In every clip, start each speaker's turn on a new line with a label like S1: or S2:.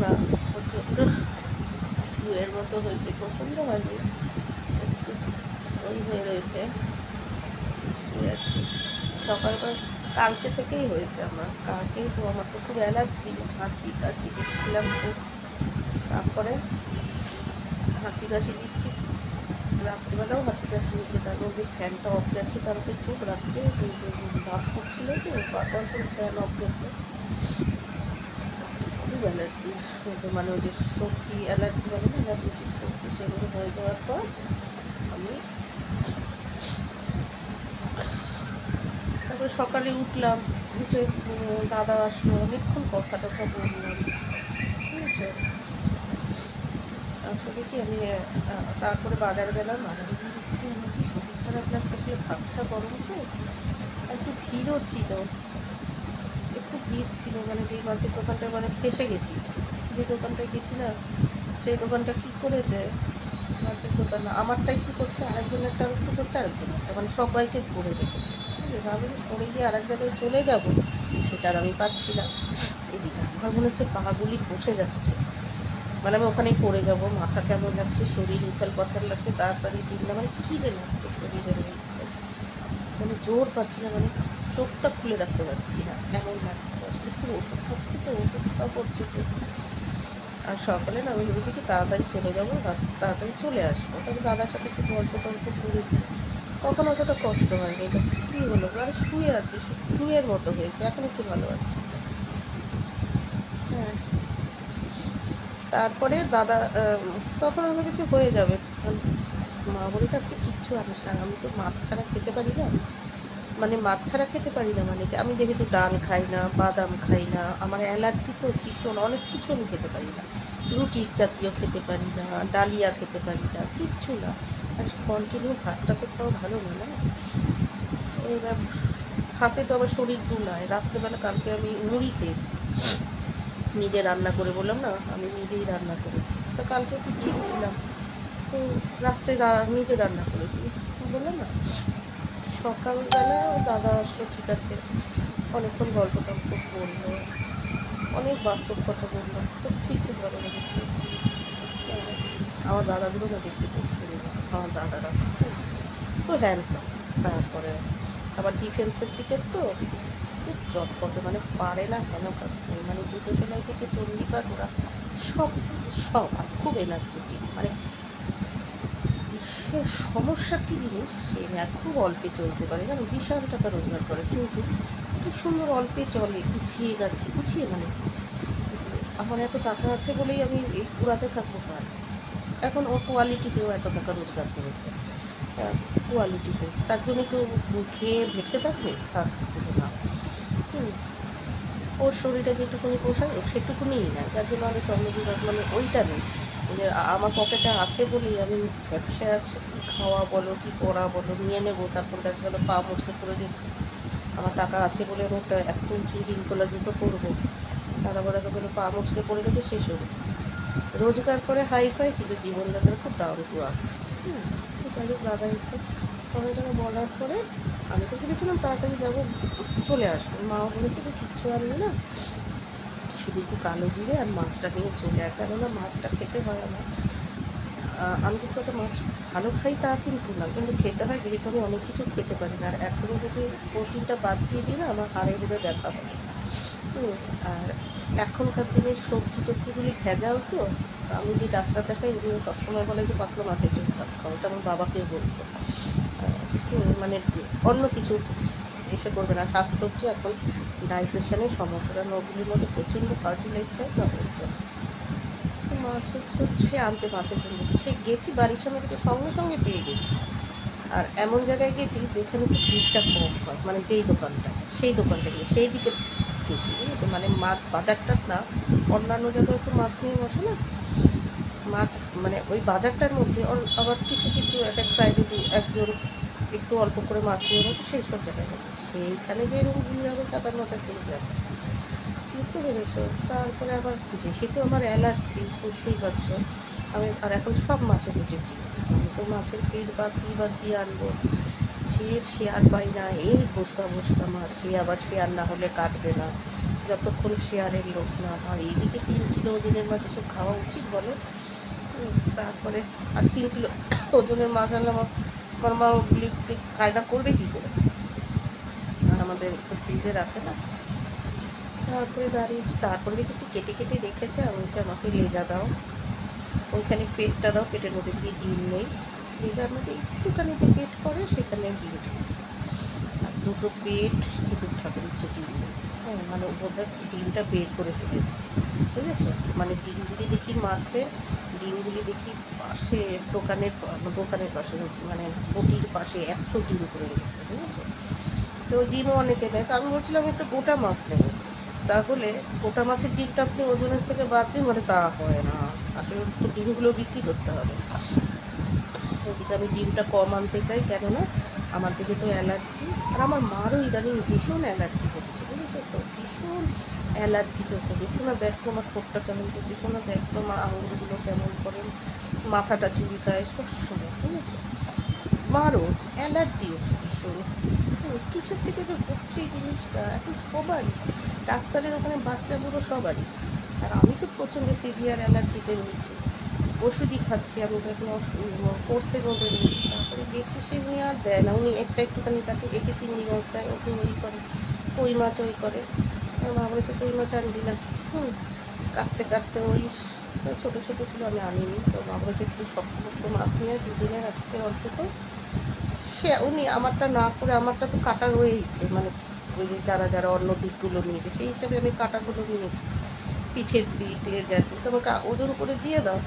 S1: না, প্রচণ্ড ফ্লুয়ের মতো হয়েছে, প্রচণ্ড হয়নি, একটু ওই হয়ে রয়েছে, শুয়ে আছি। সকালবেলা কালকে থেকেই হয়েছে আমার, কালকেই তো আমার তো খুব অ্যালার্জি, হাঁচি কাশি দিচ্ছিলাম খুব, তারপরে হাঁচি কাশি দিচ্ছি, রাত্রিবেলাও হাঁচি কাশি হয়েছে, তার মধ্যে ফ্যানটা অফ গেছে কালকে খুব রাত্রে, ওই যে বাজ পড়ছিল তো বারবার করে ফ্যান অফ গেছে, খুব অ্যালার্জি, মানে ওই যে শক্তি অ্যালার্জি বলে না, অ্যালার্জিটিক শক্তি, সেগুলো হয়ে যাওয়ার পর আমি তারপরে সকালে উঠলাম, উঠে দাদা আসলো, অনেকক্ষণ কথা টথা বললাম, ঠিক আছে। আসলে কি আমি তারপরে বাজার গেলাম, বাজারে গিয়ে দিচ্ছি আমার কি শরীর খারাপ লাগছে, কি ভাবসা গরম তো, একটু ভিড়ও ছিল, একটু ভিড় ছিল, মানে যেই মাছের দোকানটায় মানে ফেসে গেছি, যে দোকানটায় গেছি না সেই দোকানটা কী করেছে, মাছের দোকান আমারটা একটু করছে, আরেকজনেরটা একটু করছে, আরেকজনেরটা, মানে সবাইকে ধরে রেখেছে, ঠিক আছে। আমি সরে গিয়ে আরেক জায়গায় চলে যাব, সেটা আর আমি পাচ্ছি না, এদিকে আমার মনে হচ্ছে পাগুলি বসে যাচ্ছে, মানে আমি ওখানেই পড়ে যাব, মাথা কেমন লাগছে, শরীর উথাল পাথাল লাগছে, তাড়াতাড়ি দিন না, মানে কী যে লাগছে শরীরের মধ্যে, মানে জোর পাচ্ছি না, মানে চোখটা খুলে রাখতে পারছি না, এমন লাগছে, আসলে খুব ওষুধ খাচ্ছি তো, ওষুধ খাওয়া পড়ছে তো। আর সকালে না আমি ভেবেছি কি তাড়াতাড়ি চলে যাবো, তাড়াতাড়ি চলে আসবো, তবে দাদার সাথে একটু গল্প টল্প করেছি, তখন অতটা কষ্ট হয়নি, এটা কী হলো, আর শুয়ে আছি, শুয়ের মতো হয়েছে, এখন একটু ভালো আছি। হ্যাঁ, তারপরে দাদা তখন আমার কিছু হয়ে যাবে, মা বলেছে আজকে কিচ্ছু আনিস না, আমি তো মাছ ছাড়া খেতে পারি না, মানে মাছ ছাড়া খেতে পারি না, মানে আমি যেহেতু ডাল খাই না, বাদাম খাই না, আমার অ্যালার্জি তো ভীষণ, অনেক কিছু আমি খেতে পারি না, রুটি জাতীয় খেতে পারি না, ডালিয়া খেতে পারি না, কিচ্ছু না, আর কন্টিনিউ ভাতটা তো খাওয়া ভালো না, না। এবার হাতে তো আবার শরীর দুলায়, রাত্রেবেলা কালকে আমি মুড়ি খেয়েছি, নিজে রান্না করে, বললাম না আমি নিজেই রান্না করেছি, তো কালকে একটু ঠিক ছিলাম, তো রাত্রে নিজে রান্না করেছি, বললাম না। সকালবেলা দাদা আসলো, ঠিক আছে, অনেকক্ষণ গল্প টল্প বললো, অনেক বাস্তব কথা বললো, সত্যি খুব ভালো লেগেছে। আমার দাদাগুলো না দেখতে খুব সুন্দর, আমার দাদারা খুব হ্যান্ডসাম, তারপরে আবার ডিফেন্সের দিকে তো খুব চটপটে, মানে পারে না কেন কাজ নেই, মানে জুতো সেলাই থেকে চণ্ডীপাঠ ওরা সব সব আর খুব এনার্জেটিক, মানে সে সমস্যা কী জিনিস, সে না খুব অল্পে চলতে পারে, জানো, বিশাল টাকা রোজগার করে, কিন্তু খুব সুন্দর অল্পে চলে, গুছিয়ে গেছে, গুছিয়ে মানে আমার এত টাকা আছে বলেই আমি এই কুড়াতে থাকবো না, এখন ও কোয়ালিটিতেও এত টাকা রোজগার করেছে, কোয়ালিটিতে, তার জন্য কেউ খেয়ে ভেটকে থাকবে, তার কিন্তু না। ওর শরীরে যেটুকুনি পোষায় ও সেটুকুনিই নেয়, যার জন্য আমি চন্দ্রবিভাগ মানে ওইটা নেই, যে আমার পকেটে আছে বলেই আমি ব্যবসা খাওয়া বলো কি পড়া বলো নিয়ে নেবো, তারপর দেখা গেলো পা মুচকে করে দিচ্ছি, আমার টাকা আছে বলে আমি একটা এত উঁচু হিলতলা জুতো করবো, তারপর দেখা গেলো পা মুচকে পড়ে গেছে, শেষ হলো, রোজগার করে হাই-ফাই, কিন্তু জীবনযাত্রা খুব ডাউন টু আর্থ। যাই হোক, দাদা এসে কথাটা বলার পরে আমি তো ভেবেছিলাম তাড়াতাড়ি যাবো, চলে আসবো, মাও বলেছে যে কিচ্ছু আনবে না, শুধু একটু কালো জিরে আর মাছটা নিয়ে চলে আয়, কেননা মাছটা খেতে হয় আমার, আমি যদি একটা মাছ ভালো খাই তা কিন্তু না, কিন্তু খেতে হয়, যেহেতু আমি অনেক কিছু খেতে পারি না, আর এখনও যদি প্রোটিনটা বাদ দিয়ে দিই না আমার হাড়ে গুঁড়ে ব্যথা হবে। আর এখনকার দিনের সবজি টবজিগুলি ভেজাল তো, আমি যে ডাক্তার দেখাই উনি সবসময় বলে যে পাতলা মাছের ঝোল ভাত খাও, ওটা আমার বাবাকেও বলতো, মানে অন্য কিছু এসে করবে না, শাক সবজি এখন ডাইজেশনের সমস্যাটা, ওগুলির মধ্যে প্রচণ্ড ফার্টিলাইজার না হয়েছে, মাছ হচ্ছে সে আনতে মাছের জন্য গেছি, সে গেছি বাড়ির সামনে থেকে সঙ্গে সঙ্গে পেয়ে গেছি, আর এমন জায়গায় গেছি যেখানে একটু ভিড়টা কম হয়, মানে যেই দোকানটা সেই দোকানটা গিয়ে সেই দিকে গেছি, ঠিক আছে, মানে মাছ বাজারটা না, অন্যান্য জায়গায় একটু মাছ নিয়ে বসে না মাছ, মানে ওই বাজারটার মধ্যে আবার কিছু কিছু এক এক সাইডে একজন একটু অল্প করে মাছ নিয়ে বসে, সেই সব জায়গায় গেছে, সেইখানে যে এরকম ভিড় হবে 57টার দিন যাবে, বুঝতে পেরেছো। তারপরে আবার যেহেতু আমার অ্যালার্জি বুঝতেই পারছো, আমি আর এখন সব মাছের রুটি দিই, আমি তো মাছের পিঠ বাদ দিয়ে আনবো, সে শেয়ার পাই না, এই বসকা বসকা মাছ, সে আবার শেয়ার না হলে কাটবে না, যতক্ষণ শেয়ারের লোক না হয়। এইদিকে 3 কিলো ওজনের মাছ এসব খাওয়া উচিত বলো? তারপরে আর 3 কিলো ওজনের মাছ আনলে আমার মা ওগুলি কায়দা করবে কী করে? আর আমাদের একটু ফ্রিজে রাখে না। তারপরে দাঁড়িয়েছি, তারপরে দেখি একটু কেটে কেটে রেখেছে। আমি বলছি আমাকে লেজা দাও, ওইখানে পেটটা দাও, পেটের মধ্যে দিয়ে ডিম নেই, লেজার মধ্যে একটুখানি যে পেট করে সেখানে ডিম উঠেছে। আর দুটো পেট দুধ ঠাকুর দিচ্ছে ডিম নেই। হ্যাঁ, মানে বোধহয় ডিমটা বের করে ফেলেছে, বুঝেছো? মানে ডিমগুলি দেখি মাছের ডিমগুলি দেখি পাশে দোকানের পাশে হয়েছে, মানে বটির পাশে এত ডিম করে রেখেছে, বুঝেছো? তো ডিমও অনেকে নেয়। তো আমি বলছিলাম একটা গোটা মাছ নেবো, তাহলে গোটা মাছের ডিমটা আপনি ওজনের থেকে বাদ দিন, মানে তা হয় না, আসলে তো ডিমগুলো বিক্রি করতে হবে। ওদিকে আমি ডিমটা কম আনতে চাই, কেননা আমার যেহেতু অ্যালার্জি, আর আমার মারও ইদানিং ভীষণ অ্যালার্জি করছে, বুঝেছো তো? ভীষণ অ্যালার্জি তো করে। শোনা দেখো আমার ঠোঁটটা কেমন করছে, শোনা দেখো আমার আঙুলগুলো কেমন করে, মাথাটা চুলকায় সবসময়, বুঝেছো? মারও অ্যালার্জি হচ্ছে ভীষণ। কিসের থেকে যে হচ্ছে এই জিনিসটা এখন সবারই, ডাক্তারের ওখানে বাচ্চা বুড়ো সবারই। আর আমি তো প্রচণ্ড সিভিয়ার অ্যালার্জিতে রয়েছি, ওষুধই খাচ্ছি। আমি তো এখন কোর্সের মধ্যে রয়েছি। তারপরে গেছি, সে উনি আর দেয় না, উনি একটুখানি তাকে এঁকে চিংড়ি মাছ দেয়, ওকে ওই করে, কই মাছ ওই করে। মা বলেছে কই মাছ আনবি না। কাটতে কাটতে ওই ছোটো ছোটো ছিল, আমি আনিনি। তো মা বলেছে একটু শক্ত মাছ নিয়ে দুদিনের আজকে অন্তত। সে উনি আমারটা না করে, আমারটা তো কাটা রয়েইছে, মানে ওই যে যারা অন্য দিকগুলো নিয়েছে সেই হিসাবে আমি কাটাগুলো নিয়েছি, পিঠের দিক লেজার দিক। তোমাকে ওজন করে দিয়ে দাও।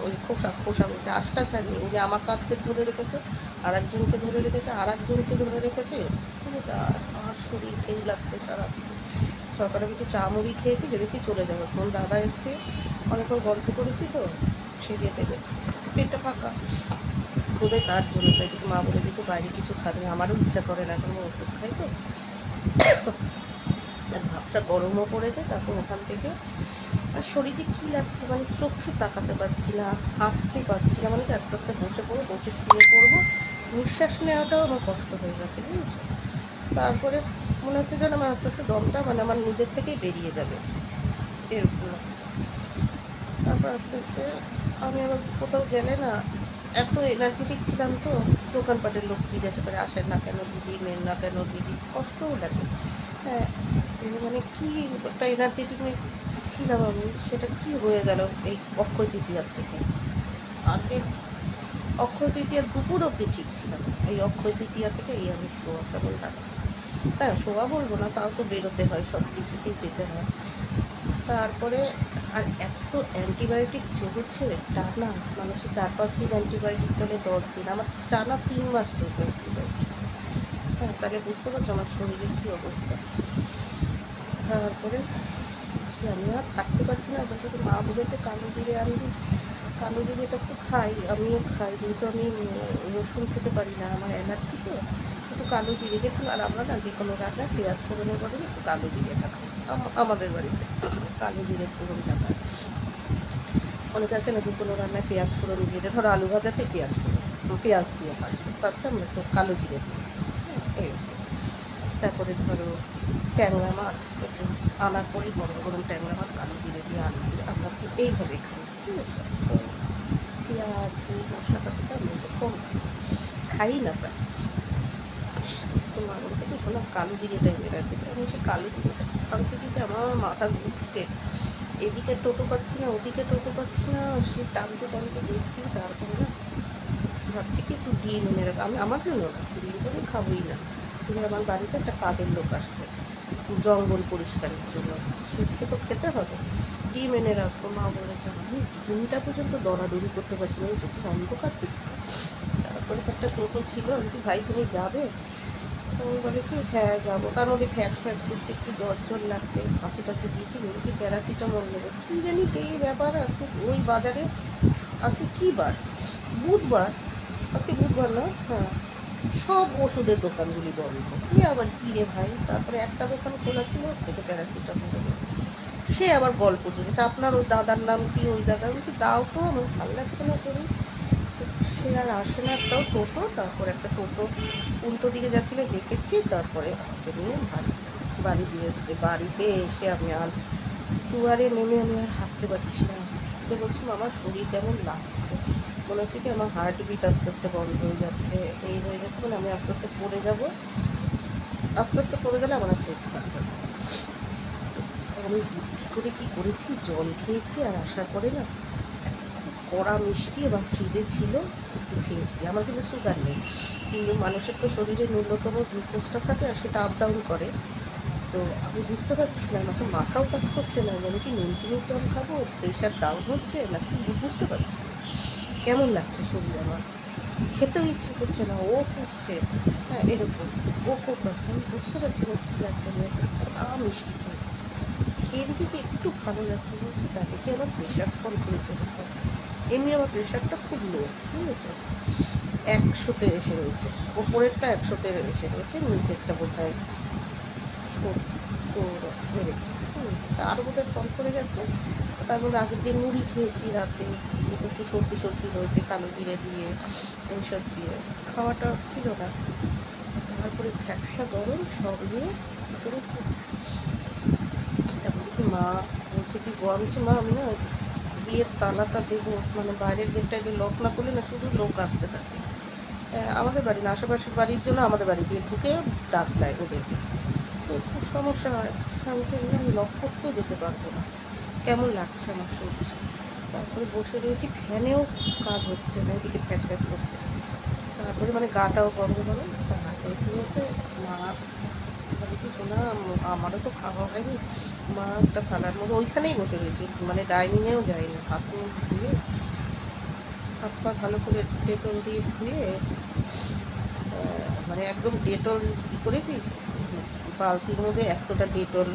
S1: ওই খোসা বলছে, আশটা ছাড়িয়ে ওই যে আমার কাঁধকে ধরে রেখেছে, আর একজনকে ধরে রেখেছে, আর একজনকে ধরে রেখেছে, ঠিক আছে? আর শরীর খেয়ে লাগছে সারা। সকালে একটু চা মুড়ি খেয়েছি, ভেবেছি চলে যাবো। তখন দাদা এসছে, অনেকক্ষণ গল্প করেছি, তো সে যেতে পেটটা ফাঁকা বোধহয় তার জন্য। তাই দিকে মা বলে দিয়েছে বাইরে কিছু খাবে, আমারও ইচ্ছা করে না, এখন ওষুধ খাই তো। আর ভাবটা গরমও পড়েছে। তারপর ওখান থেকে আর শরীরে কী লাগছে, মানে চোখে তাকাতে পারছি না, হাঁটতে পারছি না, মানে আস্তে আস্তে বসে শুয়ে পড়বো। নিঃশ্বাস নেওয়াটাও আমার কষ্ট হয়ে গেছে, বুঝেছো? তারপরে মনে হচ্ছে যেন আমার আস্তে আস্তে দমটা মানে আমার নিজের থেকেই বেরিয়ে যাবে, এরকম লাগছে। তারপর আস্তে আস্তে আমি আবার কোথাও গেলে না, এত এনার্জেটিক ছিলাম তো, দোকানপাটের লোক জিজ্ঞাসা করে আসেন না কেন দিদি, নেন না কেন দিদি, কষ্টও লাগে। হ্যাঁ, মানে কি একটা এনার্জেটিক ছিলাম আমি, সেটা কি হয়ে গেল এই অক্ষয় তৃতীয়ার থেকে। আগে অক্ষয় তৃতীয়ার দুপুর অবধি ঠিক ছিলাম, এই অক্ষয় তৃতীয়া থেকে এই আমি শোয়া কেমন লাগছে। হ্যাঁ, শোয়া বলবো না, তাও তো বেরোতে হয়, সব কিছুতেই যেতে হয়। তারপরে আর এত অ্যান্টিবায়োটিক চলছে টানা, মানুষের 4-5 দিন অ্যান্টিবায়োটিক চলে, 10 দিন, আমার টানা 3 মাস চলবে অ্যান্টিবায়োটিক। হ্যাঁ, তাহলে বুঝতে পারছো আমার শরীরের কী অবস্থা। তারপরে সে আমি আর থাকতে পারছি না, বলতে মা বলেছে কালো জিরে আনবি, কালো জিরেটা একটু খাই, আমিও খাই, যেহেতু আমি রসুন খেতে পারি না, আমার অ্যালার্জি তো। একটু কালো জিরে যেগুলো, আর আমরা না যে কোনো রান্না পেঁয়াজ ফোড়নের বদলে একটু কালো জিরেটা খাই আমাদের বাড়িতে। কালো জিরে ফোড়নটা খাই। অনেকে আছে না যে কোনো রান্নায় পেঁয়াজ ফোড়ন দিয়ে দেয়, ধরো আলু ভাজাতে পেঁয়াজ দিয়ে পাচ্ছে, আমরা একটু কালো জিরে দিই, এরকম। তারপরে ধরো ট্যাংরা মাছ একটু আনার পরেই গরম গরম ট্যাংরা মাছ কালো জিরে দিয়ে আলু দিয়ে আমরা একটু এইভাবে খাই, ঠিক আছে? তো পেঁয়াজ মশলা পাতিটা আমি একটু কম খাই না প্রায়। তো মা বলছে তো শোনো কালো জিরেটা এনে রাখবে। আমি সে কালো জিরেটা আনতে গেছি, আমার মাথা ঘুরছে, এদিকে টোটো পাচ্ছি না, ওদিকে টোটো পাচ্ছি না, সে টানতে গেছি। তারপরে না ভাবছি কি একটু ডিম এনে রাখবো, আমি আমার জন্য না, ডিম তো আমি খাবোই না, কিন্তু আমার বাড়িতে একটা কাজের লোক আসবে জঙ্গল পরিষ্কারের জন্য, সেটাকে তো খেতে হবে, ডিম এনে রাখবো। মা বলেছে আমি ডিমটা পর্যন্ত দৌড়াদৌড়ি করতে পারছি না, চোখে অন্ধকার দিচ্ছে। তারপরে একটা টোটো ছিল, আমি বলছি ভাই তুমি যাবে? তো বলে কি হ্যাঁ যাবো। তার মধ্যে ফ্যাচ করছে, একটু জ্বর লাগছে, কাছে দিয়েছি, ভেবেছি প্যারাসিটামল নেবো, কী জানি এই ব্যাপার। আজকে ওই বাজারে, আজকে কী বার, বুধবার, আজকে বুধবার না, হ্যাঁ, সব ওষুধের দোকানগুলি বন্ধ। কি আবার কী রে ভাই? তারপরে একটা দোকান খোলা ছিল, থেকে প্যারাসিটামল গেছে। সে আবার গল্প জুড়েছে, আপনার ওই দাদার নাম কি? ওই দাদা বলছি দাও তো, আমার ভালো লাগছে না শরীর। সে আর আসে না, একটাও টোটো। তারপর একটা টোটো উল্টো দিকে যাচ্ছিলো, দেখেছি, তারপরে আমাকে নিয়ে ভালো। বাড়ি দিয়ে এসছে। বাড়িতে এসে আমি আর দুয়ারে নেমে আমি আর হাঁটতে পারছি না। তো বলছি আমার শরীর কেমন লাগছে, মনে হচ্ছে কি আমার হার্টবিট আস্তে আস্তে বন্ধ হয়ে যাচ্ছে, এই হয়ে যাচ্ছে, মানে আমি আস্তে আস্তে পড়ে যাব। আস্তে আস্তে পড়ে গেলে আমার আর সেন্স থাকবে না। আমি বুদ্ধি করে কি করেছি, জল খেয়েছি, আর আসার পরে না কড়া মিষ্টি এবং ফ্রিজে ছিল একটু খেয়েছি। আমার কিন্তু সুগার নেই, কিন্তু মানুষের তো শরীরে ন্যূনতম গ্লুকোজটা থাকে আর সেটা আপ ডাউন করে। তো আমি বুঝতে পারছি না, আমাকে মাথাও কাজ করছে না, আমি কি নুন চিনির জল খাবো, প্রেশার ডাউন হচ্ছে নাকি বুঝতে পারছি না। কেমন লাগছে শরীর আমার, খেতেও ইচ্ছে করছে না, ও করছে, হ্যাঁ এরকম ও করছে, আমি বুঝতে পারছি না কী লাগছে। আমি মিষ্টি খেয়েছি, খেয়ে দেখি একটু ভালো লাগছে, বলছি তা দেখে আমার প্রেশার ফল করেছে। এমনি আমার প্রেশারটা খুব লো, ঠিক আছে, 100-তে এসে রয়েছে, ওপরেরটা 100-তে এসে রয়েছে, নিচেরটা বোধহয় 70 এরকম। তার বোধহয় ফল করে গেছে। তার মধ্যে আগের দিন মুড়ি খেয়েছি রাতে, যেহেতু একটু সর্দি সর্দি হয়েছে, কালো জিরে দিয়ে এইসব দিয়ে খাওয়াটা ছিল না। তারপরে ভ্যাপসা গরম সব নিয়ে করেছি। তারপরে কি মা বলছে কি গরম, মা আমি না বিয়ের তালাটা দেবো, মানে বাইরের গেটটা যে লক না করলে না শুধু লোক আসতে থাকে, আমাদের বাড়ি না আশেপাশের বাড়ির জন্য আমাদের বাড়ি দিয়ে ঢুকে ডাক দেয় ওদেরকে, তো খুব সমস্যা হয়। আমি লক করতেও যেতে পারবো না, কেমন লাগছে আমার শরীর। তারপরে বসে রয়েছি, ফ্যানেও কাজ হচ্ছে না, এদিকে প্যাচ প্যাচ করছে। তারপরে মানে গাটাও গরম গরম। তারপরে কী হয়েছে, মা বলে কি শোনা, আমারও তো খাওয়া হয়নি, মা একটা থালার মধ্যে ওইখানেই বসে রয়েছে, মানে ডাইনিংয়েও যায়নি, হাত মুখ ধুয়ে হাত পা ভালো করে ডেটল দিয়ে ধুয়ে, মানে একদম ডেটল কী করেছি, বালতির মধ্যে এতটা ডেটল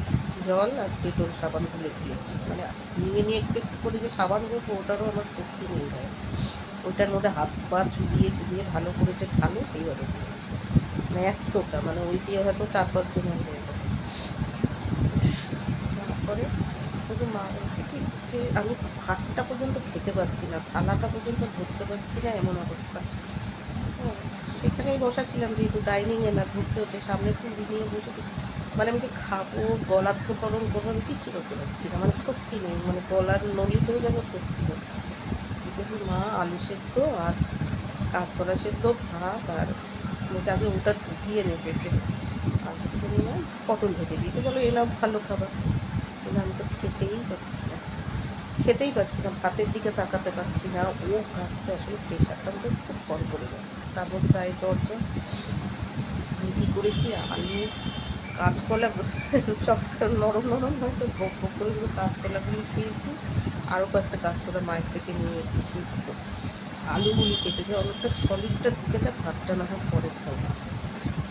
S1: জল আর ডেটল সাবান গুলে দিয়েছি, মানে নিয়ে নিয়ে একটু একটু করে যে সাবান করবো ওটারও আমার শক্তি নেই যায়, ওইটার মধ্যে হাত পা চুবিয়ে চুবিয়ে ভালো করে যে ঢালে সেইভাবে দিয়েছি, মানে এতটা, মানে ওই দিয়ে হয়তো 4-5 জন হয়ে যাবে। তারপরে শুধু মা বলছে কি আমি ভাতটা পর্যন্ত খেতে পারছি না, থালাটা পর্যন্ত ধরতে পারছি না, এমন অবস্থা। সেখানেই বসা ছিলাম, যেহেতু ডাইনিংয়ে না, ধরতে হচ্ছে, সামনে টুলি নিয়ে বসেছি, মানে আমি যে খাবো গলার্ধকরণ করবো আমি কিচ্ছু করতে পারছি না, মানে শক্তি নেই, মানে গলার নলিতেও যেন শক্তি নেই। কিন্তু মা আলু সেদ্ধ আর কাঁচকলা সেদ্ধ ভাত আর আগে ওটা ঢুকিয়ে নেবে পেটে, আর না পটল ভেজে দিয়েছে, বলো এনাও ভালো খাবার, কিন্তু আমি তো খেতেই পাচ্ছি না, ভাতের দিকে তাকাতে পারছি না। ও ভাসছে, আসলে প্রেশারটা আমাদের খুব কম করে গেছে, তার মধ্যে গায়ে জ্বর জ্বর। আমি কী করেছি, আলু কাঁচকলা সব নরম নরম হয়তো বক বক করে কাঁচকলাগুলি খেয়েছি, আরও কয়েকটা কাঁচকলা মায়ের থেকে নিয়েছি সিদ্ধ, আলুগুলি খেয়েছি, যে অনেকটা সলিডটা ঢুকে যাক, ভাতটা না হয় পরে খাবো।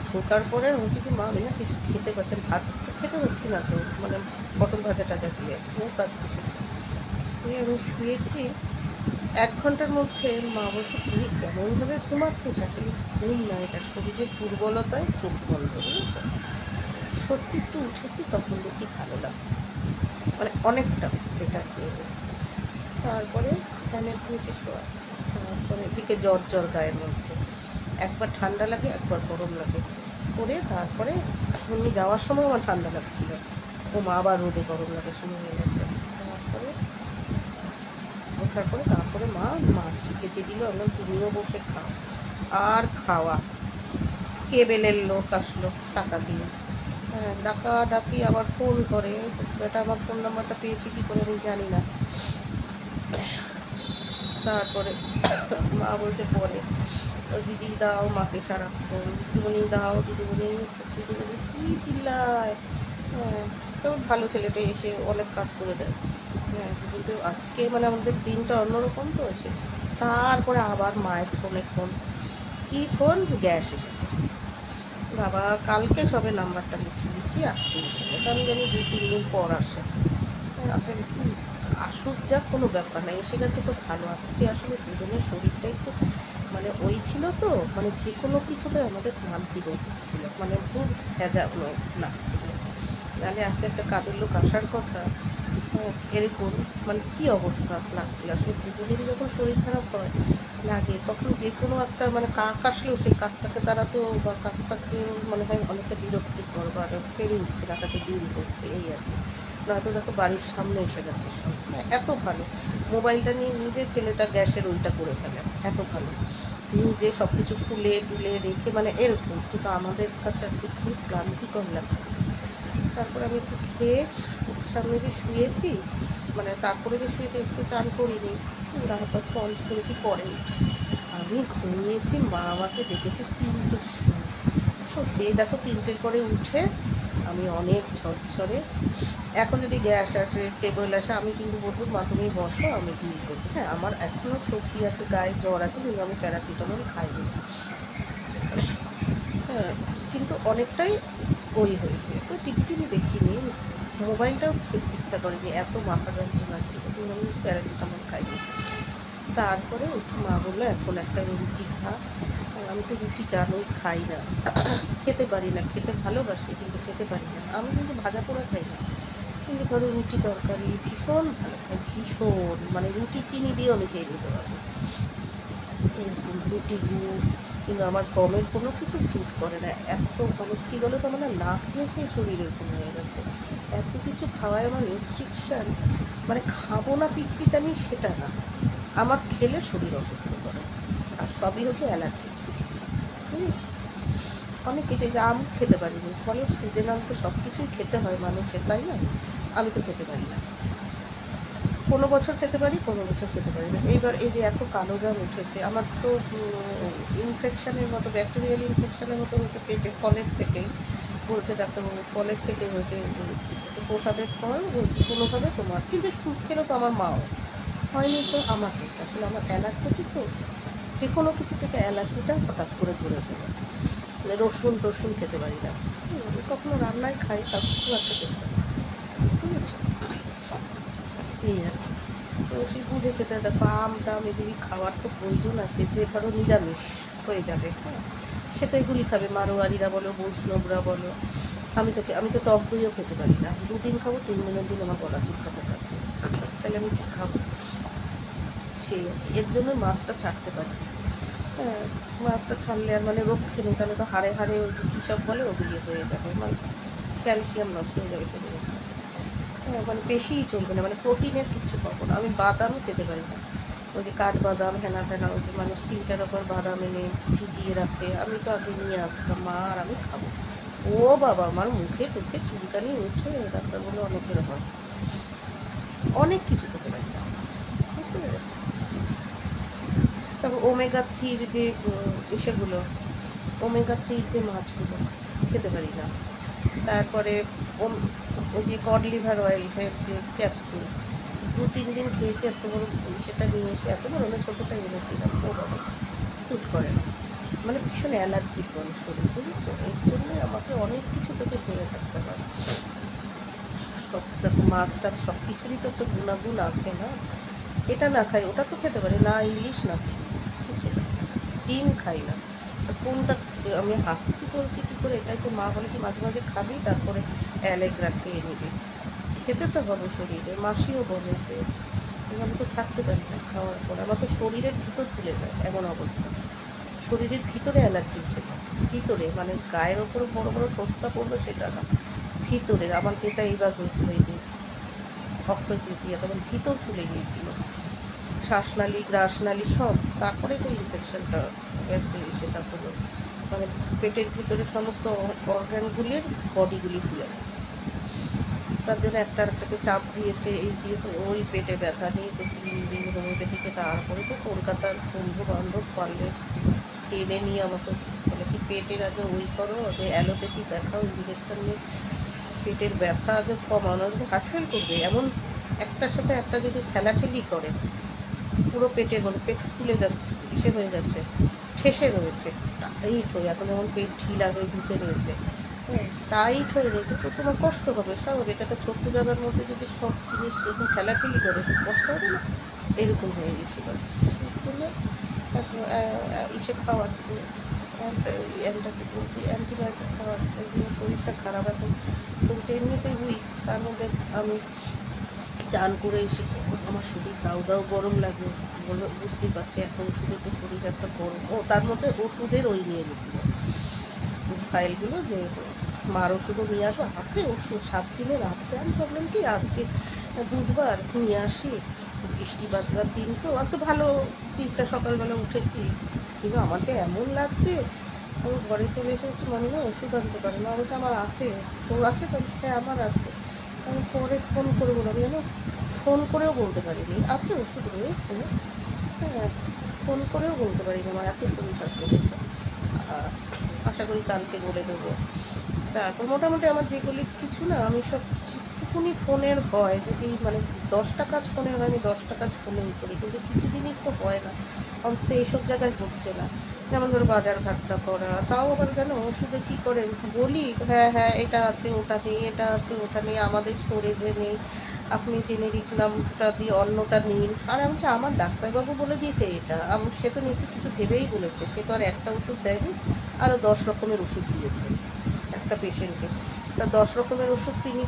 S1: ঢোকার পরে হচ্ছে কি মা আমি না কিছু খেতে পারছেন, ভাত খেতে পারছি না তো, মানে পটল ভাজা টাজা দিয়ে ও কাছ থেকে আমি শুয়েছি। 1 ঘন্টার মধ্যে মা বলছে তুই কেমনভাবে ঘুমাচ্ছিস, আসলে ঘুম না, এটা শরীরের দুর্বলতায় চোখ বন্ধ, বুঝেছো। সত্যি একটু উঠেছি, তখন দেখি ভালো লাগছে, মানে অনেকটা বেটার হয়ে গেছে। তারপরে ফ্যানের নিচে শোয়া, তারপরে এদিকে জ্বর জ্বর গায়ের মধ্যে, একবার ঠান্ডা লাগে একবার গরম লাগে করে, তারপরে এমনি যাওয়ার সময় আমার ঠান্ডা লাগছিল, ও মা আবার রোদে গরম লাগে শুরু হয়ে গেছে। তারপরে ওঠার পরে তারপরে মা মাছ ভেজে দিল, একদম তুমিও বসে খাও, আর খাওয়া, কেবেলের লোক আসলো টাকা দিয়ে, হ্যাঁ ডাকাডাকি, আবার ফোন করে, এটা আমার ফোন নাম্বারটা পেয়েছি কী করে আমি জানি না। তারপরে মা বলছে পরে দিদি দাও মাকে সারাক্ষণ, দিদিমণি দাও, দিদিমণি কী চিল্লায়, হ্যাঁ তো ভালো ছেলেটা এসে অনেক কাজ করে দেয়, হ্যাঁ কিন্তু আজকে মানে আমাদের দিনটা অন্যরকম তো এসে। তারপরে আবার মায়ের ফোন, কি ফোন, গ্যাস এসেছে, বাবা কালকে সবে নাম্বারটা লিখে দিচ্ছি, আজকে এসে গেছে, আমি জানি 2-3 দিন পর আসে, আসলে কি আসুক যা কোনো ব্যাপার না, এসে গেছে তো ভালো। আজকে আসলে দুজনের শরীরটাই খুব মানে ওই ছিল তো, মানে যে কোনো কিছুতে আমাদের ক্লান্তি বোধ হচ্ছিল, মানে খুব ভেজানো লাগছিল, নাহলে আজকে একটা কাজের লোক আসার কথা, এরকম মানে কী অবস্থা লাগছিল আসলে। দুজনেরই যখন শরীর খারাপ হয় লাগে তখন যে কোনো একটা মানে কাক আসলেও সেই কাকটাকে তারা তো বা কাকটাকে মনে হয় অনেকটা বিরক্তিকর বা পেরে উঠছে না তাকে ডিল করতে, এই আর কি। নয়তো দেখো বাড়ির সামনে এসে গেছে সব, এত ভালো মোবাইলটা নিয়ে নিজে ছেলেটা গ্যাসের ওইটা করে ফেলে, এত ভালো নিজে সব কিছু খুলে টুলে রেখে মানে এরকম। কিন্তু আমাদের কাছে আজকে খুব ক্লান্তিকর লাগছে। তারপর আমি একটু খেয়ে সামনে যে শুয়েছি, মানে তারপরে যে শুয়েছি আজকে চান করিনি, গা হাত পা স্পঞ্জ করেছি পরে উঠে। আমি ঘুমিয়েছি, মা আমাকে ডেকেছে 3টের সময়। সত্যি দেখো 3টের পরে উঠে আমি অনেক ঝরঝরে। এখন যদি গ্যাস আসে টেবল আসে আমি কিন্তু বলবো মা তুমি বসো আমি ডিল করছি। হ্যাঁ আমার এখনও শক্তি আছে, গায়ে জ্বর আছে, কিন্তু আমি প্যারাসিটামল খাইনি। হ্যাঁ কিন্তু অনেকটাই ওই হয়েছে, তো টিভি দেখিনি, মোবাইলটাও দেখতে ইচ্ছা করেনি, এত মাথা যন্ত্রণা ছিল, কিন্তু আমি প্যারাসিটামল খাইনি। তারপরে মা বললো এখন একটা রুটি খা। আমি তো রুটি জানোই খাই না, খেতে পারি না, খেতে ভালোবাসি কিন্তু খেতে পারি না। আমি কিন্তু ভাজা পোড়া খাই না, কিন্তু ধরো রুটি তরকারি ভীষণ ভালো খাই, ভীষণ মানে রুটি চিনি দিয়ে আমি খেয়ে নিতে পারবো এরকম। রুটি গুড় কিন্তু আমার গমের কোনো কিছু স্যুট করে না। এত মানে কী বলো তো, আমার না খেয়ে খেয়ে শরীর এরকম হয়ে গেছে। এত কিছু খাওয়ায় আমার রেস্ট্রিকশান, মানে খাবো না পৃথিবীতে আমি সেটা না, আমার খেলে শরীর অসুস্থ করে। আর সবই হচ্ছে অ্যালার্জি, বুঝেছি। অনেক কিছু যে আম খেতে পারিনি, ফলে সিজনাল তো সব কিছুই খেতে হয় মানুষের, তাই না? আমি তো খেতে পারি না, কোনো বছর খেতে পারি, কোনো বছর খেতে পারি না। এইবার এই যে এত কালো জাম উঠেছে আমার, তো ইনফেকশানের মতো, ব্যাকটেরিয়াল ইনফেকশানের মতো হয়েছে পেটে, ফলের থেকেই বলছে ডাক্তারবাবু, ফলের থেকে হয়েছে, প্রসাদের ফল বলছে কোনোভাবে তোমার, কিন্তু খেলো তো আমার মাও হয়নি, তো আমার হচ্ছে আসলে আমার অ্যালার্জিটি, তো যে কোনো কিছু থেকে অ্যালার্জিটা হঠাৎ করে ধরে ফেলে। রসুন টসুন খেতে পারি না, কখনো রান্নায় খাই তাও খুব একটা খেতে পারি, ঠিক আছে, এই আর কি। তো সেই বুঝে খেতে, দেখো আম টাম এগুলি খাওয়ার তো প্রয়োজন আছে, যে ধরো নিরামিষ হয়ে যাবে, হ্যাঁ সে তো এগুলি খাবে, মারোয়ারিরা বলো বৈষ্ণবরা বলো। আমি তো টক দইও খেতে পারি না, 2 দিন খাবো, 3 দিনের দিন আমার গলা চিপকাতে থাকবে, তাহলে আমি কী খাবো? সেই এর জন্য মাছটা ছাড়তে পারি। হ্যাঁ মাছটা ছাড়লে আর মানে রক্ষে নেই, তাহলে তো হাড়ে হাড়ে ওই যে কী সব বলে ওগুলি হয়ে যাবে, মানে ক্যালসিয়াম নষ্ট হয়ে যাবে শরীরে। হ্যাঁ মানে বেশিই চলবে না, মানে প্রোটিনের কিছু পাবো না। আমি বাদামও খেতে পারি না, ওই যে কাঠবাদাম হেনা তেনা, ওই যে মানুষ 3-4 রকম বাদাম এনে ভিজিয়ে রাখে, আমি তো আগে নিয়ে আসতাম, মা আর আমি খাবো। ও বাবা, আমার মুখে টুখে চুলকানি উঠে, ডাক্তার বলে অনেকের হয়, অনেক কিছু খেতে পারি না, বুঝতে পেরেছি। তারপর ওমেগা 3 যে সেগুলো, ওমেগা 3 যে মাছগুলো খেতে পারি না। তারপরে ওই যে কড লিভার অয়েলের যে ক্যাপসুল 2-3 দিন খেয়েছি, এত বড় সেটা নিয়ে এসে, এত বড় না ছোটোটাই এনেছিলাম, ও বাবা স্যুট করে না, মানে ভীষণ অ্যালার্জিক বলে শরীর, বুঝেছো। এর জন্যই আমাকে অনেক কিছু থেকে সরে থাকতে হয়। সব দেখো মাছ টাছ সব কিছুরই তো একটা গুণাগুণ আছে না, এটা না খাই ওটা তো খেতে পারি না, ইলিশ না চিংড়ি, ডিম খাই না, কোনটা আমি হাঁটছি চলছি কী করে, এটাই তো মা বলে কি মাঝে মাঝে খাবি, তারপরে অ্যালেগ্রা খেয়ে নিবি, খেতে তো হবে শরীরে। মাসিও বলে যে আমি তো থাকতে পারি না খাওয়ার পর, আমার তো শরীরের ভিতর ফুলে যায় এমন অবস্থা, শরীরের ভিতরে অ্যালার্জি উঠে যায়, ভিতরে মানে গায়ের ওপরে বড় বড় ঠোসটা পড়বে সেটা না, ভিতরে। আমার যেটা এইবার হয়েছিল এই যে অক্ষয় তৃতীয়া, তখন ভিতর ফুলে গিয়েছিল, শ্বাসনালী গ্রাসনালী সব, তারপরে তো ইনফেকশনটা সেটা হলো, মানে পেটের ভিতরে সমস্ত অর্গানগুলির বডিগুলি ফুলে গেছে, তার জন্য একটা একটাকে চাপ দিয়েছে, এই দিয়েছে, ওই পেটে ব্যথা নিয়ে তো 3 দিন হোমিওপ্যাথিকে, তারপরে তো কলকাতার বন্ধু বান্ধব পারলে টেনে নিয়ে আমাকে বলে কি পেটের আগে ওই করো, যে অ্যালোপ্যাথি দেখাও, ইঞ্জেকশন নিয়ে পেটের ব্যথা আগে কমানো, হার্ট ফেল করবে এমন, একটার সাথে একটা যদি ঠেলাঠেলি করে পুরো পেটে, বলে পেট ফুলে যাচ্ছে, ইসে হয়ে গেছে, ঠেসে রয়েছে, টাইট হয়ে, এখন যেমন পেট ঢিলা হয়ে ঢুকে রয়েছে, হ্যাঁ টাইট হয়ে রয়েছে, তো তোমার কষ্ট হবে স্বাভাবিক, একটা ছোট্ট জায়গার মধ্যে যদি সব জিনিস যখন ঠেলাঠেলি করে কষ্ট হবে না, এরকম হয়ে গেছিলো। সেই জন্য ইসে খাওয়াচ্ছে, অ্যান্টিবায়োটিক খাওয়াচ্ছে, যে শরীরটা খারাপ এখন, কিন্তু এমনিতেই উইক, তার মধ্যে আমি চান করে এসে আমার শরীর দাউ দাউ গরম লাগে, বুঝতেই পারছি এত ওষুধে তো শরীর একটা গরম। ও তার মধ্যে ওষুধের ওই নিয়ে গেছিলো ফাইলগুলো, যে মার ওষুধও নিয়ে আসবো, আছে ওষুধ 7 দিনের আছে। আমি ভাবলাম কি আজকে বুধবার নিয়ে আসি, বৃষ্টি বাদলার দিন তো, আজকে ভালো দিনটা, সকালবেলা উঠেছি, কিন্তু আমার যে এমন লাগবে। আমি ঘরে চলে এসেছি, মনে হয় ওষুধ আনতে পারে না, বলছে আমার আছে। তোর আছে? তো হ্যাঁ আমার আছে। আমি পরে ফোন করে বললাম, জানো ফোন করেও বলতে পারিনি আছে ওষুধ রয়েছে। হ্যাঁ, ফোন করেও বলতে পারিনি, আমার এত শরীর খারাপ লেগেছে। আশা করি কালকে বলে দেবো। তারপর মোটামুটি আমার যেগুলি কিছু না, আমি সব যেটুকুনি ফোনের হয়, যদি মানে 10টা কাজ ফোনের হয়, আমি 10টা কাজ ফোনেই করি, কিন্তু কিছু জিনিস তো হয় না, অন্তত এইসব জায়গায় হচ্ছে না। যেমন ধরো বাজার ঘাটটা করা, তাও আবার কেন ওষুধে কী করেন বলি, হ্যাঁ হ্যাঁ এটা আছে ওটা নেই, এটা আছে ওটা নেই, আমাদের স্টোরেজে নেই, আপনি জেনেরিক নামটা দিয়ে অন্যটা নিন। আর আমি বলছি আমার ডাক্তারবাবু বলে দিয়েছে এটা, সে তো নিশ্চয়ই কিছু ভেবেই বলেছে, সে তো আর একটা ওষুধ দেয়নি, আরও 10 রকমের ওষুধ দিয়েছে একটা পেশেন্টকে। তা 10 রকমের ওষুধ তিনি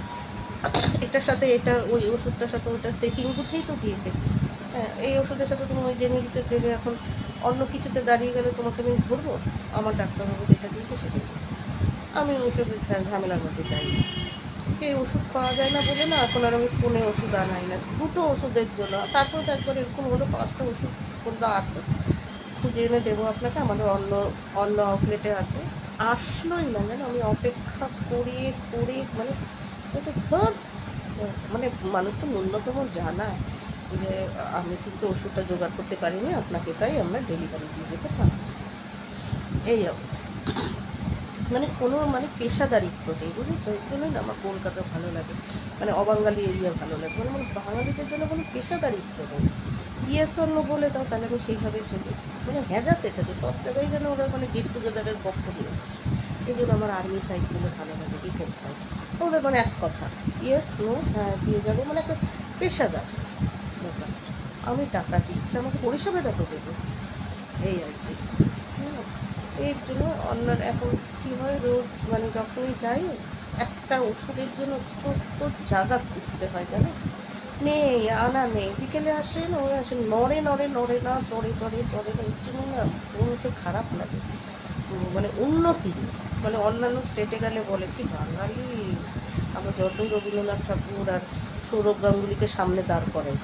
S1: এটার সাথে এটা, ওই ওষুধটার সাথে ওটা সেটিং বুঝেই তো দিয়েছে। হ্যাঁ, এই ওষুধের সাথে তুমি ওই জেনেরিকে দেবে, এখন অন্য কিছুতে দাঁড়িয়ে গেলে তোমাকে আমি ধরবো? আমার ডাক্তারবাবু যেটা দিয়েছে সেটাই। আমি ওষুধের ঝামেলার মধ্যে যাই, সেই ওষুধ পাওয়া যায় না বলে না এখন আর আমি ফোনে ওষুধ আনাই না, 2টো ওষুধের জন্য। তারপরে তো একবার এরকম হলো 5টা ওষুধ বলতে আছে, খুঁজে এনে দেবো আপনাকে, আমাদের অন্য অন্য আউটলেটে আছে। আসলোই না জানো, আমি অপেক্ষা করে করে মানে ধর, মানে মানুষ তো ন্যূনতম জানায় যে আমি কিন্তু ওষুধটা জোগাড় করতে পারিনি আপনাকে, তাই আমরা ডেলিভারি দিয়ে যেতে পারছি। এই অবস্থা, মানে কোনো মানে পেশাদারিত্ব নেই, বুঝেছো? এর জন্যই না আমার কলকাতা ভালো লাগে, মানে অবাঙালি এরিয়া ভালো লাগে, মানে মানে বাঙালিদের জন্য কোনো পেশাদারিত্ব নেই। ইয়েস অন্য বলে দাও, তাহলে আমি সেইভাবে চলি, মানে হ্যাঁজাতে থাকে সব জায়গায়, যেন ওরা মানে গেট টুগেদারের পক্ষ দিয়ে। এই জন্য আমার আর্মি সাইডগুলো ভালো লাগে, ডিফেন্স সাইড, ওদের মানে এক কথা ইয়েস নো, হ্যাঁ দিয়ে যাবো, মানে একটা পেশাদার ব্যাপার। আমি টাকা দিচ্ছি, আমাকে পরিষেবাটা তো দেবে, এই আর কি। এর জন্য অন্য এখন কী হয়, রোজ মানে যখনই যাই একটা ওষুধের জন্য 14 জায়গা খুঁজতে হয় জানো, নেই আনা নেই। বিকেলে আসেন, ওই আসেন, নড়ে নড়ে নড়ে না, চড়ে চড়ে চড়ে না, এর জন্য না বলতে খারাপ লাগে। মানে উন্নতি নেই, মানে অন্যান্য স্টেটে গেলে বলে কি বাঙালি, আমরা যতই রবীন্দ্রনাথ ঠাকুর আর সৌরভ গাঙ্গুলিকে সামনে দাঁড় করেন,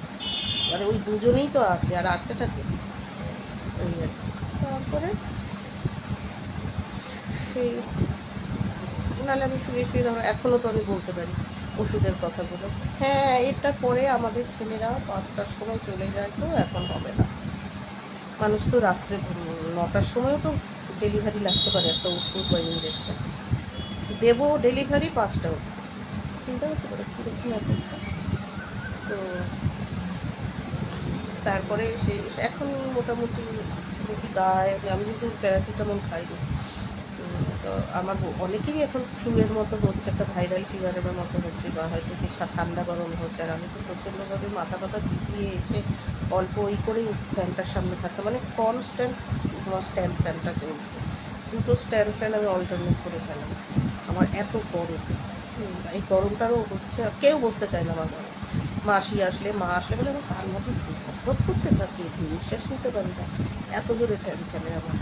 S1: মানে ওই দুজনেই তো আছে, আর আছেটাকে এই আর কি। তারপরে সেই নাহলে আমি শুয়ে শুয়ে ধরো এখনও তো আমি বলতে পারি ওষুধের কথাগুলো। হ্যাঁ, এটার পরে আমাদের ছেলেরা 5টার সময় চলে যায়, তো এখন হবে না। মানুষ তো রাত্রে 9টার সময়ও তো ডেলিভারি লাগতে পারে একটা ওষুধ বা ইঞ্জেকশন, দেবো ডেলিভারি 5টা অবধি, চিন্তা করতে পারে কীরকম একটা। তো তারপরে সে এখন মোটামুটি দেখি গায়ে, আমি কিন্তু প্যারাসিটামল খাইনি। তো আমার অনেকেরই এখন ফ্লুয়ের মতো হচ্ছে, একটা ভাইরাল ফিভারের মতো হচ্ছে, বা হয়তো যে ঠান্ডা গরম হচ্ছে। আর আমি তো প্রচণ্ডভাবে মাথা ব্যথা ভিজিয়ে এসে অল্প ওই করেই ফ্যানটার সামনে থাকতাম, মানে কনস্ট্যান্ট আমার স্ট্যান্ড ফ্যানটা চলছে, 2টো স্ট্যান্ড ফ্যান আমি অল্টারনেট করে চালাই। আমার এত গরম, এই গরমটারও হচ্ছে, কেউ বসতে চায় না আমার ঘরে। মা আসলে বলে আমার কার মধ্যে ধপ করতে থাকে, নিঃশ্বাস নিতে পারি না, এত জোরে ফ্যান চলে আমার।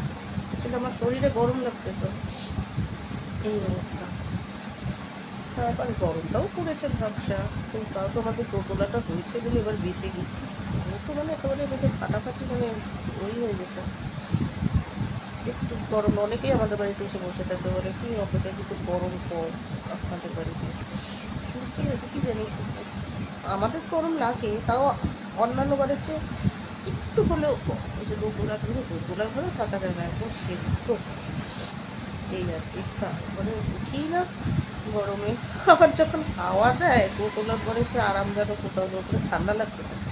S1: আসলে আমার শরীরে গরম লাগছে, তো এই অবস্থা। তারপর গরমটাও পড়েছে ভাবসা, কিন্তু তাও তো আমাদের দোতলাটা হয়েছে বলে এবার বেঁচে গেছি। তো মানে একেবারে আমাদের ফাটাফাটি, মানে ওই হয়ে যেত একটু গরম। অনেকেই আমাদের বাড়িতে এসে বসে থাকতে বলে কি অপেক্ষা কিন্তু গরম কম আপনাদের বাড়িতে, বুঝতে পেরেছি কি জানি। আমাদের গরম লাগে, তাও অন্যান্য বারের চেয়ে একটু হলেও কম। ওই যে দোতলার ঘরে থাকা যায় না, একদম সেদ্ধ, এই আর কি। তারপরে উঠি না গরমে, আবার যখন হাওয়া দেয় দোতলার ঘরে চেয়ে আরামদায়ক, কোথাও করে ঠান্ডা লাগতে থাকে।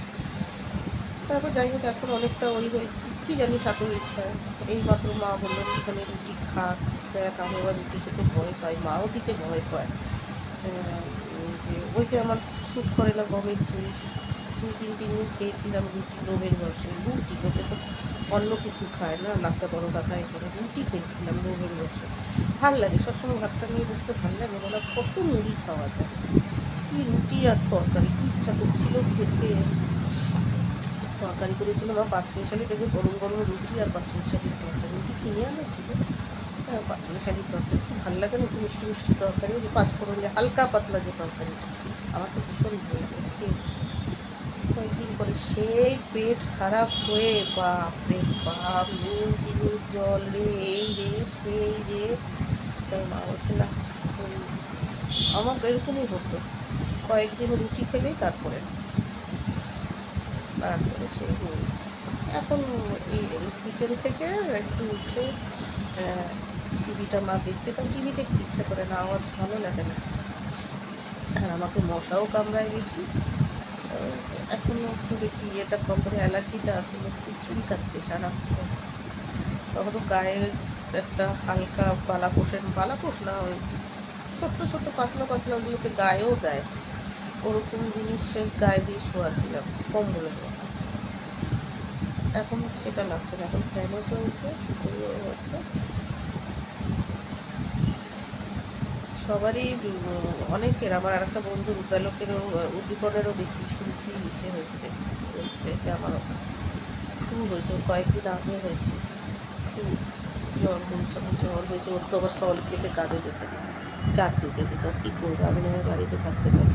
S1: তারপর যাই হোক এখন অনেকটা ওই হয়েছি, কি জানি ঠাকুর ইচ্ছায়। এই মাত্র মা বললেন এখানে রুটি খা, দেখ আমি আবার রুটি খেতে ভয় পাই, মাও দিতে ভয় পায়। যে ওই যে আমার স্যুট করে না গমের জিনিস, 2-3 দিন খেয়েছিলাম রুটি লোভের বসে, রুটি লোকে তো অন্য কিছু খায় না, লাচ্চা পরোটা খায়, করে রুটি খেয়েছিলাম লোভের বসে। ভাল লাগে সবসময় ভাতটা নিয়ে বসতে, ভাল লাগে, বলা কত মুড়ি খাওয়া যায়। কি রুটি আর তরকারি, কি ইচ্ছা করছিল খেতে। তরকারি করেছিল বা পাঁচমিশালি, দেখবে গরম গরম রুটি আর পাঁচমিশালির তরকারি, রুটি কিনে আনেছিল। হ্যাঁ, পাঁচমিশালির তরকারি খুব ভালো লাগে না, একটু মিষ্টি মিষ্টি তরকারি, যে পাঁচফোড়ন যে হালকা পাতলা যে তরকারিটা, আমার তো ভীষণ ভালো লাগে, খেয়েছি। কয়েকদিন পরে সেই পেট খারাপ হয়ে বাপরে বাপ, নুন হলুদ জল রে, এই রে সেই রে। তাই মা বলছে না, আমার এরকমই হতো, কয়েকদিন রুটি খেলেই তারপরে সেই এখন এই বিকেল থেকে একটু উঠে টিভিটা মা দেখছে, কারণ টিভি দেখতে ইচ্ছা করে না, আওয়াজ ভালো লাগে না, আর আমাকে মশাও কামড়ায় বেশি। এখনো একটু দেখি এটা কম করে, অ্যালার্জিটা আছে, একটু চুলকাচ্ছে সারাক্ষণ। তখনও গায়ে একটা হালকা বালাপোষ না, ওই ছোট্ট ছোট্ট পাতলা পাতলা ওগুলোকে গায়েও দেয়, ওরকম জিনিসের গায়ে দিয়ে শোয়াছিলাম কম্বলের মতো। এখন সেটা লাগছে না, এখন ফ্যানও চলছে, হচ্ছে সবারই। অনেকের, আমার আর একটা বন্ধুর উদ্দালকেরও উদ্দীপনেরও দেখি শুনছি সে হচ্ছে, বলছে যে আমারও খুব হয়েছে, কয়েকদিন আগে হয়েছে, খুব জ্বর হয়েছে। ওর তো আবার সল্ট থেকে কাজে যেতে, 4 দিত, কী করবো, আমি আমার বাড়িতে থাকতে পারি,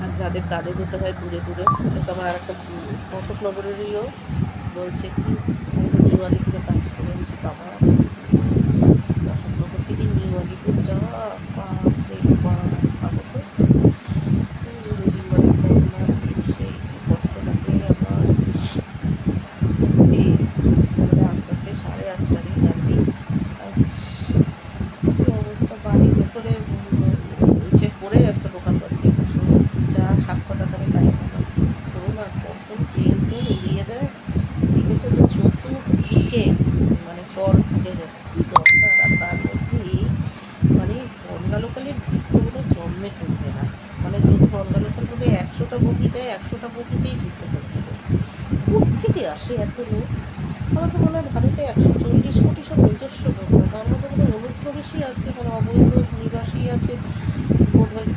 S1: আর যাদের কাজে যেতে হয় দূরে দূরে, তো আমার আর একটা অশোকনগরেরইও বলছে কি নিউ আলিপুরে কাজ করে, হচ্ছে বাবা অশোকনগর থেকে নিউ আলিপুর যাওয়া, বাপরে বাপ, আগত সেই কষ্ট লাগে আমার। এই আস্তে আস্তে 8:30 গাড়ি, অবস্থা বাড়ির ভেতরে সে করে একটা দোকান বাড়ি যা 700 টাকার গাড়ি ধরুন, আর কখন ট্রেন উড়িয়ে দেয়, দেখেছে তো চতুর্দিকে মানে চর ঢুকে গেছে, কি দরকার। আর তার মধ্যে মানে বনগা লোকালের ভিড়গুলো জন্মে তুলবে না, মানে যদি বনগা লোকাল বলে 100টা বগি দেয়, 100টা বগিতেই ঢুকতে থাকবে, কোথেকে আসে এত লোক। আমার তো মনে হয় ভারতে 140 কোটি সব নিজস্ব লোক, তার মধ্যে কোনো অনুপ্রবেশী আছে, মানে অবৈধ নিবাসী আছে বোধ হয়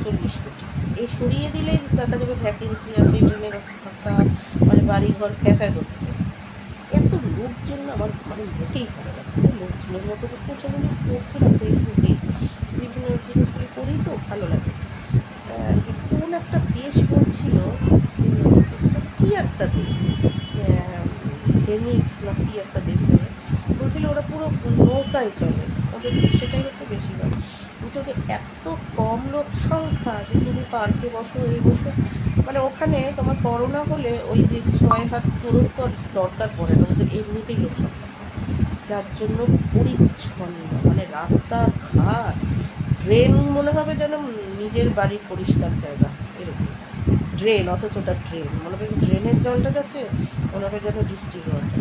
S1: 40 কোটি। এই সরিয়ে দিলেই দেখা যাবে ভ্যাকেন্সি আছে, ট্রেনে রাস্তা মানে বাড়িঘর ফ্যাফা করছে। এত লোকজন আমার ঘরে মোটেই ভালো লাগে, লোকজনের মতো তো প্রচন্ড করছে না, ফেসবুকে বিভিন্ন জিনিসগুলো করেই তো ভালো লাগে। কোন একটা দেশ বলছিল, কি একটা দেশ, ভেনিস না কি একটা দেশে বলছিল, ওরা পুরো নৌকায় চলে, ওদের সেটাই হচ্ছে বেশিরভাগ। যদি এত কম লোক সংখ্যা যে তুমি পার্কে বসো, এই বসো, মানে ওখানে তোমার করোনা হলে ওই যে 6 হাত দূরত্ব দরকার পড়ে না, ওদের এমনিতেই লোক সংখ্যা, যার জন্য পরিচ্ছন্ন, মানে রাস্তাঘাট ড্রেন মনে হবে যেন নিজের বাড়ির পরিষ্কার জায়গা, এরকম ড্রেন, অথচ ওটা ড্রেন মনে হবে ড্রেনের জলটা যাচ্ছে, মনে হবে যেন ডিস্ট্রিক্ট ওয়াটার,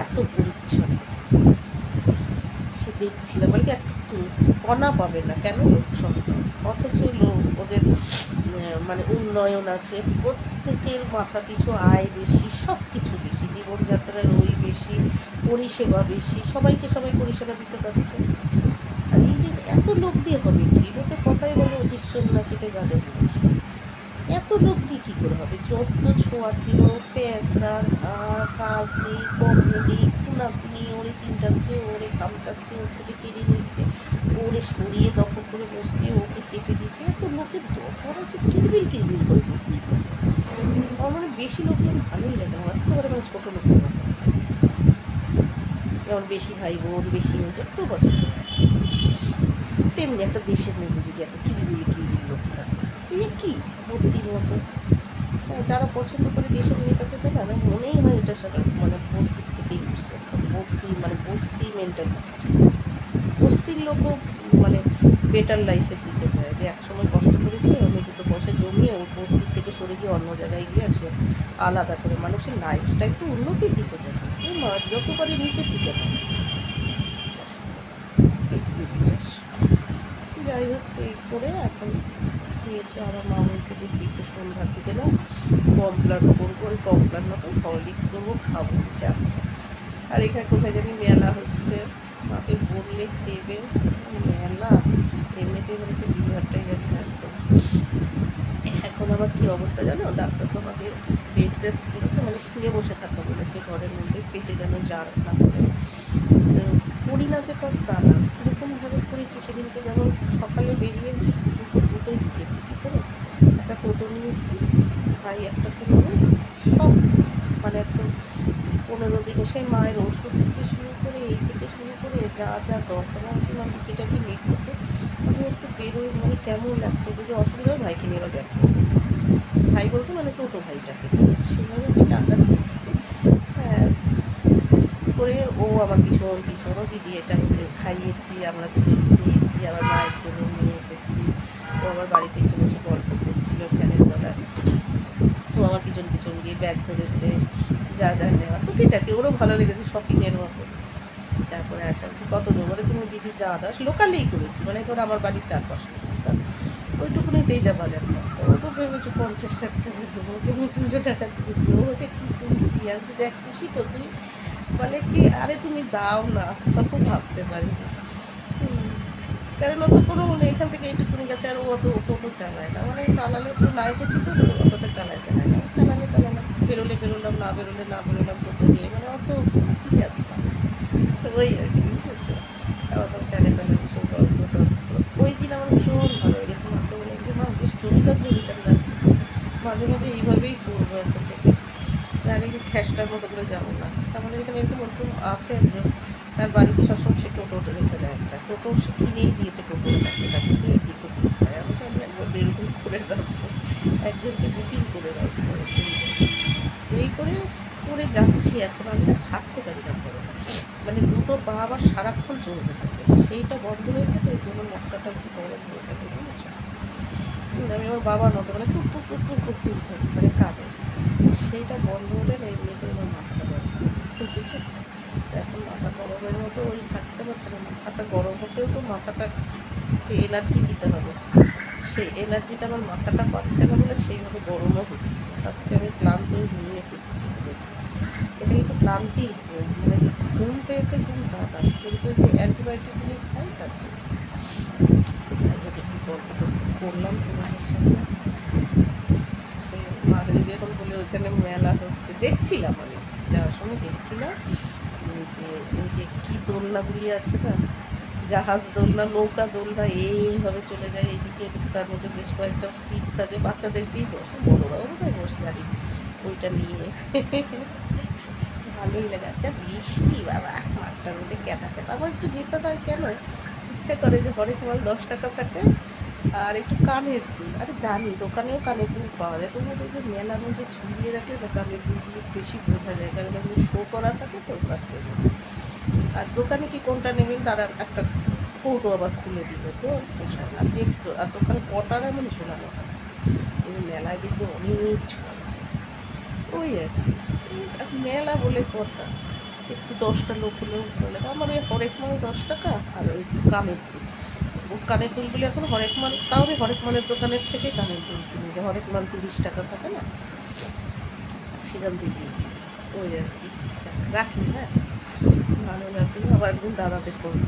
S1: এত পরিচ্ছন্ন। সে দেখছিলাম মানে কি একটু কণা পাবে না কেন লোক সংখ্যা, অথচ লোক ওদের মানে উন্নয়ন আছে, প্রত্যেকের মাথা পিছু আয় বেশি, সব কিছু বেশি, জীবনযাত্রার ওই বেশি, পরিষেবা বেশি, সবাইকে সবাই পরিষেবা দিতে পারছে। আর এই যে এত লোক দিয়ে হবে কি, লোকে কথাই বলে অধিক সন্ন্যাসীতে গাদের এত লোক দিয়ে কী করে হবে, যত ছোঁয়া ছিল, পেঁচড়া কাজলি কমলি খুনাখুনি, ওরে চিন্তাচ্ছে, ওরে খামচাচ্ছে, ওর থেকে কেড়ে নিচ্ছে, ওরে সরিয়ে দখল করে বসছে, ওকে চেপে দিচ্ছে, এত লোকের দরকার আছে কিরবিল কিরবিল করে বসতে। আমার মানে বেশি লোকজন ভালোই লাগে, আমার একেবারে মানে ছোটো লোক যেমন বেশি ভাই বোন বেশি একটু পছন্দ, তেমনি একটা দেশের মধ্যে যদি এত কিরবিল কিরবিল লোক থাকে, কি বস্তির মতো। যারা পছন্দ করে যেসব নেতা পেতে না, মনেই হয় এটা সেটা মানে বস্তির থেকেই উঠছে, বস্তি মানে বস্তি মেন্টালিটি, বস্তির লোকও মানে বেটার লাইফের দিকে যায়, যে একসময় কষ্ট করেছে, অনেক দুটো পয়সা জমিয়ে ওর বস্তির থেকে সরে গিয়ে অন্য জায়গায় গিয়ে সে আলাদা করে মানুষের লাইফটা একটু উন্নতির দিকে যায়, যত পারে নিচের দিকে যায়। যাই হোক এই করে এখন দিয়েছে, আমার মা বলছে যে দিকে সন্ধ্যার দিকে না কমপ্লান করবো, ওই কমপ্লান মতো হরলিক্স করবো, খাবো, যাচ্ছে। আর এখানে কোথায় জানি মেলা হচ্ছে, মাকে বললে দেবে মেলা, এমনিতেই বলেছে লিভারটাই গেছে একদম। এখন আবার কি অবস্থা জানো, ডাক্তার তো আমাকে বেড রেস্ট করেছে, মানে শুয়ে বসে থাকা বলেছে ঘরের মধ্যে, পেটে যেন জার না করে। করি না যে কাজ তা না, কীরকমভাবে করেছি সেদিনকে, যেমন সকালে বেরিয়ে দুটোই ঢুকেছি, কী করে একটা টোটো নিয়েছি, ভাই একটা করে নিয়ে সব, মানে একদম 15 দিনে সেই মায়ের ওষুধ থেকে শুরু করে এই থেকে শুরু করে যা যা দরকার হয়েছিল আমি এটাকে মেক করতে, আমি একটু বেরোই, মানে কেমন লাগছে, যদি অসুবিধা হয় ভাইকে নিয়ে ব্যাক করবো, ভাই বলতে মানে টোটো ভাইটাকে, সেভাবে আমি টাকা দিচ্ছি। হ্যাঁ, করে ও আমার পিছনও দিদি এটা খাইয়েছি, আমরা দুজন খেয়েছি, আবার মায়ের জন্য নিয়ে এসেছি। ও আমার বাড়িতে এসে বসে গল্প করছিল ফ্যানের তলায়, তো আমার পিছন পিছন গিয়ে ব্যাগ ধরেছে, যা যা নেওয়া টুকিটাকি, ওরও ভালো লেগেছে শপিংয়ের মতো। তারপরে আসার কত দূর, মানে তুমি দিদি যা দাস লোকালেই করেছি, মানে ধর আমার বাড়ির 4-5 কিলোমিটার, ওইটুকুনিতেই যা বাজার না, ও তো ভেবেছো 50-60 টাকা দেবো, তুমি 200 টাকা দিয়েছি, ও হচ্ছে কি খুশি, আছে দেখ খুশি তো তুই, বলে কি আরে তুমি দাও না, তখন ভাবতে পারি না। কারণ ও তো কোনো মানে এখান থেকে এইটুকুনি গেছে, আর ও অত টোটো চালায় না, মানে চালালে তো নাই করছি তো অতটা চালায় না, চালালে বেরোলাম, না বেরোলাম টোটো নিয়ে, মানে অত সিরিয়াস না, তো ওই আর কি, বুঝেছো। আবার ফ্যানে ভীষণ গল্প ওই দিন আমার ভীষণ ভালো লেগেছে, মাকে বলে যে মা বেশ জমিদার লাগছে, মাঝে মাঝে এইভাবেই করবো এখন থেকে, জানি যে খ্যাসটার মতো করে যাবো না। আমাদের এখানে এরকম ওরকম আছে একজন, তার বাড়িতে সবসময় সে টোটো রেখে দেয়, একটা টোটো সে কিনেই দিয়েছে, টোটো তাকে দিয়ে কি করতে চায়, আমি একবার এরকম করে রাখবো, একজনকে বুকিং করে রাখবো, এই করে যাচ্ছি। এখন আমি না হাঁটতে পারি না করে, মানে দুটো পা আবার সারাক্ষণ চলতে থাকে, সেইটা বন্ধ হয়েছে তো এই জন্য মশলাটা একটু গরম হয়ে থাকে, বুঝেছো। আমি আমার বাবার মতো মানে টুক থাকি, মানে কাজে, সেইটা বন্ধ হলে না এমনিতে আমার মাথাটা গরম হয়েছে, বুঝেছে। এখন মাথা গরমের মতো ওই থাকতে পারছে না, মাথাটা গরম হতেও তো মাথাটা এনার্জি দিতে হবে, সেই এনার্জিটা আমার মাথাটা পাচ্ছে না বলে সেইভাবে গরমও হচ্ছে, হচ্ছে আমি ক্লান্ত হয়ে ঘুমিয়ে ফিরছি, বুঝেছি। এটা কিন্তু ক্লান্তি, মানে ঘুম পেয়েছে ঘুম দাদা, কিন্তু যে অ্যান্টিবায়োটিকগুলি খাই তার জন্য। গল্প করলাম তোমাদের সাথে, সেই মাকে যদি এখন বলে ওইখানে মেলা হচ্ছে, দেখছিলাম আমি যাওয়ার সময় দেখছিলাম যে ওই যে কী দোলনাগুলি আছে না, জাহাজ দোলনা, নৌকা দোলনা, এইভাবে চলে যায় এইদিকে, তার মধ্যে বেশ কয়েকটা সিট থাকে, বাচ্চাদেরকেই বসে, বড়োরাও বোধহয় বসে দাঁড়িয়ে, ওইটা নিয়ে ভালোই লাগে। আচ্ছা বৃষ্টি বাবা, মাঠটার মধ্যে কেনাতে আমার একটু যেতে হয়, কেন ইচ্ছে করে যে হরেক মাল 10 টাকা থাকে, আর একটু কানের দুল, আরে জানি দোকানেও কানের দুল পাওয়া যায়, তবু ওই যে মেলার মধ্যে ঝুলিয়ে রাখলে না কানের দুলগুলো বেশি বোঝা যায়, কারণ এগুলো শো করা থাকে তো তার জন্য। আর দোকানে কি কোনটা নেবেন তারা একটা কৌটো আবার খুলে দিল, তো পোষায় না, যে আর দোকানে কটার এমন ঝোলানো হয়, কিন্তু মেলায় দেখবে অনেক ঝোলানো, ওই আর কি। মেলা বলে কথা, একটু 10টা লোক হলেও বলে, আমার ওই হরেক মাল 10 টাকা, আর ওই কানের দুল, কানের দুলগুলি এখন হরেক মাল, তাও আমি হরেক মালের দোকানের থেকে কানের দুল কিনি, যে হরেক মাল 30 টাকা থাকে না, সেখান থেকে, ওই আর কি। রাখি, হ্যাঁ, ভালো লাগলো, আবার একদিন দাদাদের করবো।